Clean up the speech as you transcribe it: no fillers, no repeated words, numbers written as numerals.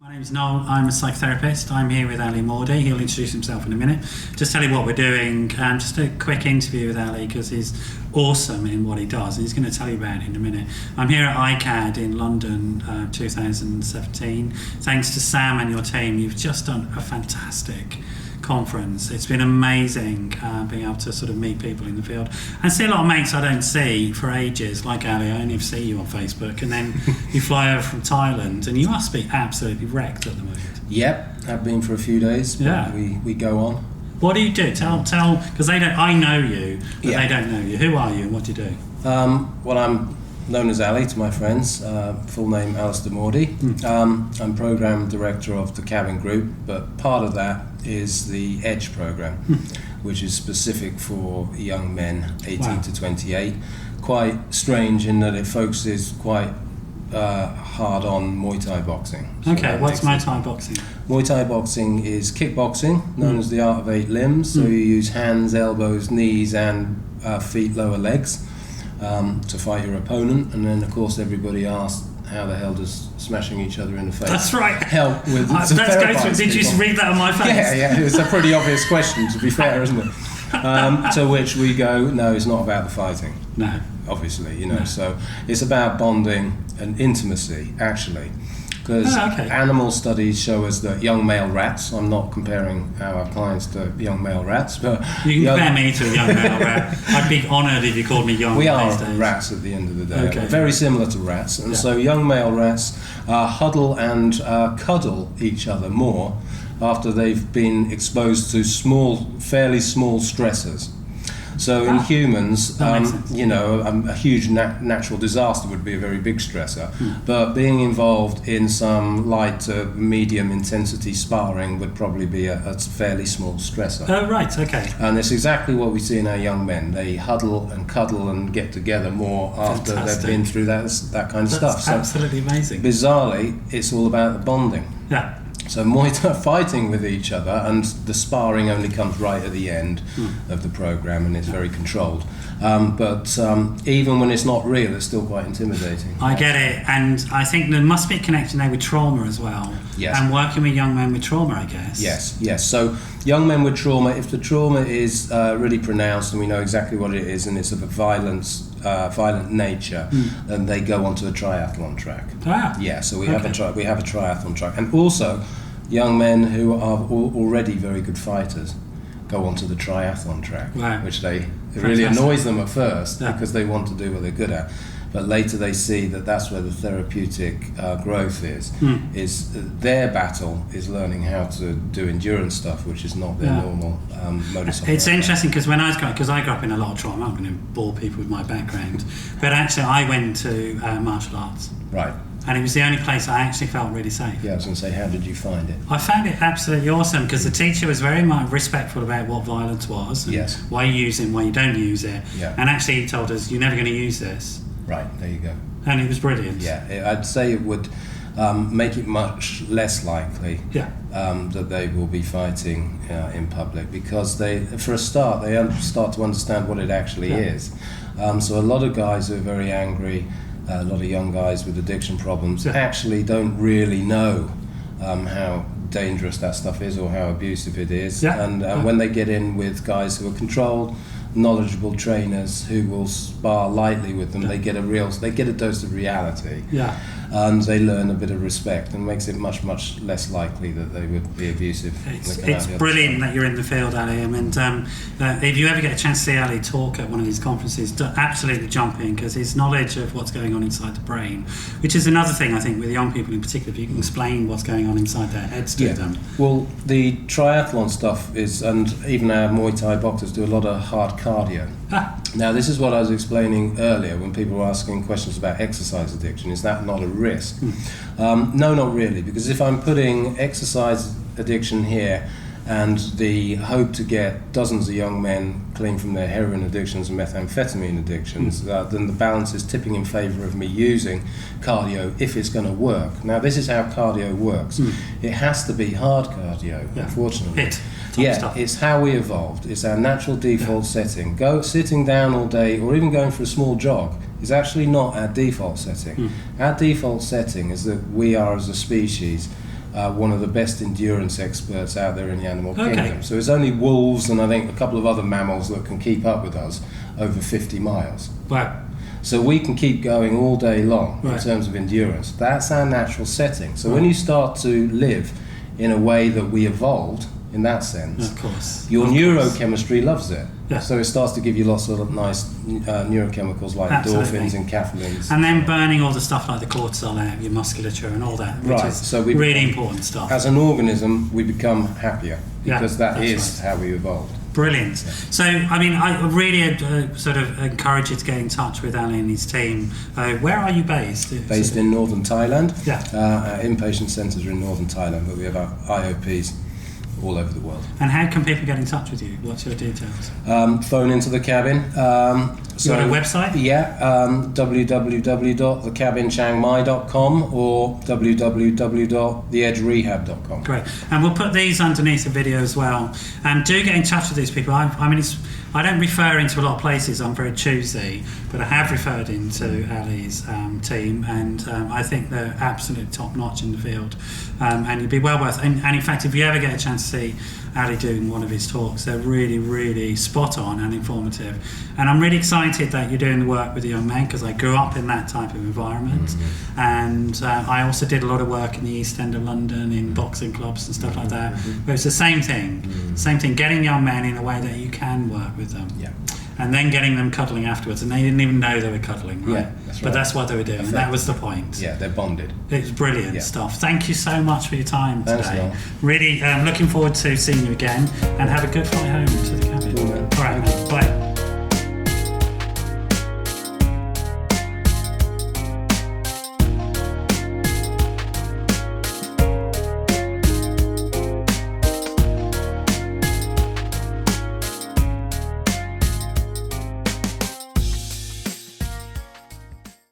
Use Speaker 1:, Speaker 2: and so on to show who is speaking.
Speaker 1: My name's Noel, I'm a psychotherapist. I'm here with Alastair Mordey. He'll introduce himself in a minute. Just tell you what we're doing, just a quick interview with Ali because he's awesome in what he does. He's going to tell you about it in a minute. I'm here at ICAD in London 2017. Thanks to Sam and your team, you've just done a fantastic conference. It's been amazing being able to sort of meet people in the field and see a lot of mates I don't see for ages, like Ali. I only see you on Facebook, and then you fly over from Thailand and you must be absolutely wrecked at the moment.
Speaker 2: Yep, I've been for a few days, but
Speaker 1: Yeah.
Speaker 2: we go on.
Speaker 1: What do you do? Tell, because they don't. I know you, but
Speaker 2: Yeah.
Speaker 1: they don't know you. Who are you and what do you do?
Speaker 2: Well, I'm known as Ali to my friends, full name Alastair Mordey. I'm Programme Director of the Cabin Group, but part of that is the EDGE programme, which is specific for young men 18
Speaker 1: Wow.
Speaker 2: to 28. Quite strange in that it focuses quite hard on Muay Thai boxing. So
Speaker 1: Okay,
Speaker 2: that
Speaker 1: what's Muay
Speaker 2: makes it-
Speaker 1: Thai boxing?
Speaker 2: Muay Thai boxing is kickboxing, known as the art of 8 limbs. So you use hands, elbows, knees, and feet, lower legs to fight your opponent. And then, of course, everybody asks, how the hell does smashing each other in the face
Speaker 1: That's right.
Speaker 2: help with
Speaker 1: Let's go through. Did you
Speaker 2: people?
Speaker 1: read that on my face?
Speaker 2: Yeah, it's a pretty obvious question, to be fair, isn't it? To which we go, no, it's not about the fighting,
Speaker 1: No.
Speaker 2: obviously,
Speaker 1: No.
Speaker 2: So it's about bonding and intimacy, actually. Because
Speaker 1: okay.
Speaker 2: animal studies show us that young male rats, I'm not comparing our clients to young male rats, but
Speaker 1: You can compare me to a young male rat. I'd be honoured if you called me young
Speaker 2: we
Speaker 1: these
Speaker 2: are
Speaker 1: days.
Speaker 2: rats at the end of the day.
Speaker 1: Okay.
Speaker 2: Very similar to rats. And so young male rats huddle and cuddle each other more after they've been exposed to fairly small stressors. So in humans,
Speaker 1: that makes sense.
Speaker 2: a huge natural disaster would be a very big stressor. But being involved in some light to medium intensity sparring would probably be a fairly small stressor.
Speaker 1: Oh, right, okay.
Speaker 2: And it's exactly what we see in our young men. They huddle and cuddle and get together more after
Speaker 1: Fantastic.
Speaker 2: they've been through that kind of
Speaker 1: That's
Speaker 2: stuff. So
Speaker 1: absolutely amazing.
Speaker 2: bizarrely, it's all about the bonding.
Speaker 1: Yeah.
Speaker 2: So Muay Thai fighting with each other, and the sparring only comes right at the end of the programme, and it's very controlled. But even when it's not real, it's still quite intimidating.
Speaker 1: I get it, and I think there must be a connection there with trauma as well.
Speaker 2: Yes.
Speaker 1: And working with young men with trauma, I guess.
Speaker 2: Yes. So young men with trauma, if the trauma is really pronounced and we know exactly what it is, and it's of a violent nature, then they go onto a triathlon track.
Speaker 1: Ah.
Speaker 2: Yeah, so we have a triathlon track, and also young men who are already very good fighters go onto the triathlon track,
Speaker 1: Wow.
Speaker 2: which it really annoys them at first
Speaker 1: Yeah.
Speaker 2: because they want to do what they're good at. But later they see that that's where the therapeutic growth is. Is their battle is learning how to do endurance stuff, which is not their normal modus operandi.
Speaker 1: It's interesting because when I grew up in a lot of trauma, I'm going to bore people with my background, but actually I went to martial arts,
Speaker 2: Right.
Speaker 1: and it was the only place I actually felt really safe.
Speaker 2: Yeah, I was going to say, how did you find it?
Speaker 1: I found it absolutely awesome because the teacher was very much respectful about what violence was, and
Speaker 2: Yes.
Speaker 1: why you use it and why you don't use it,
Speaker 2: Yeah.
Speaker 1: and actually he told us you're never going to use this,
Speaker 2: Right, there you go.
Speaker 1: and it was brilliant.
Speaker 2: Yeah, I'd say it would make it much less likely
Speaker 1: Yeah.
Speaker 2: that they will be fighting in public, because for a start, they start to understand what it actually is. So a lot of guys who are very angry, a lot of young guys with addiction problems, actually don't really know how dangerous that stuff is or how abusive it is.
Speaker 1: Yeah.
Speaker 2: And when they get in with guys who are controlled, knowledgeable trainers who will spar lightly with them, they get a dose of reality.
Speaker 1: Yeah.
Speaker 2: And they learn a bit of respect, and makes it much, much less likely that they would be abusive.
Speaker 1: It's brilliant that you're in the field, Ali. And if you ever get a chance to see Ali talk at one of these conferences, absolutely jump in, because his knowledge of what's going on inside the brain, which is another thing I think with young people in particular, if you can explain what's going on inside their heads to them.
Speaker 2: Well, the triathlon stuff is, and even our Muay Thai boxers do a lot of hard cardio. Now, this is what I was explaining earlier when people were asking questions about exercise addiction. Is that not a risk? No, not really, because if I'm putting exercise addiction here and the hope to get dozens of young men clean from their heroin addictions and methamphetamine addictions, then the balance is tipping in favour of me using cardio if it's going to work. Now, this is how cardio works. It has to be hard cardio, unfortunately.
Speaker 1: Stuff.
Speaker 2: It's how we evolved. It's our natural default setting. Sitting down all day, or even going for a small jog, is actually not our default setting. Our default setting is that we are, as a species, one of the best endurance experts out there in the animal kingdom. So it's only wolves and I think a couple of other mammals that can keep up with us over 50 miles.
Speaker 1: Wow.
Speaker 2: So we can keep going all day long in terms of endurance. That's our natural setting. So when you start to live in a way that we evolved, in that sense,
Speaker 1: of course,
Speaker 2: your neurochemistry loves it.
Speaker 1: Yeah.
Speaker 2: So it starts to give you lots of nice neurochemicals like endorphins and caffeines.
Speaker 1: And then burning all the stuff like the cortisol out of your musculature and all that, which is
Speaker 2: so we
Speaker 1: really important stuff.
Speaker 2: As an organism, we become happier because that is how we evolved.
Speaker 1: Brilliant. So, I mean, I really sort of encourage you to get in touch with Ali and his team. Where are you based?
Speaker 2: Based in northern Thailand.
Speaker 1: Yeah.
Speaker 2: Our inpatient centres are in northern Thailand, but we have our IOPs all over the world.
Speaker 1: And how can people get in touch with you? What's your details?
Speaker 2: Phone into the cabin.
Speaker 1: You got a website?
Speaker 2: Yeah, www.thecabinchiangmai.com or www.theedgerehab.com.
Speaker 1: Great. And we'll put these underneath the video as well. And do get in touch with these people. I mean, I don't refer into a lot of places, I'm very choosy, but I have referred into Ali's team, and I think they're absolutely top notch in the field. And you'd be well worth, and in fact, if you ever get a chance to see Ali doing one of his talks, they're really, really spot on and informative. And I'm really excited that you're doing the work with the young men, because I grew up in that type of environment. And I also did a lot of work in the East End of London in boxing clubs and stuff like that, where it's the same thing, getting young men in a way that you can work with them.
Speaker 2: Yeah.
Speaker 1: And then getting them cuddling afterwards, and they didn't even know they were cuddling, right?
Speaker 2: Yeah, that's right.
Speaker 1: But that's what they were doing, and that was the point.
Speaker 2: Yeah, they're bonded.
Speaker 1: It's brilliant stuff. Thank you so much for your time today.
Speaker 2: Thanks, Noel.
Speaker 1: Really looking forward to seeing you again, and have a good flight home to the cabin.
Speaker 2: Cool, man.
Speaker 1: All right, bye.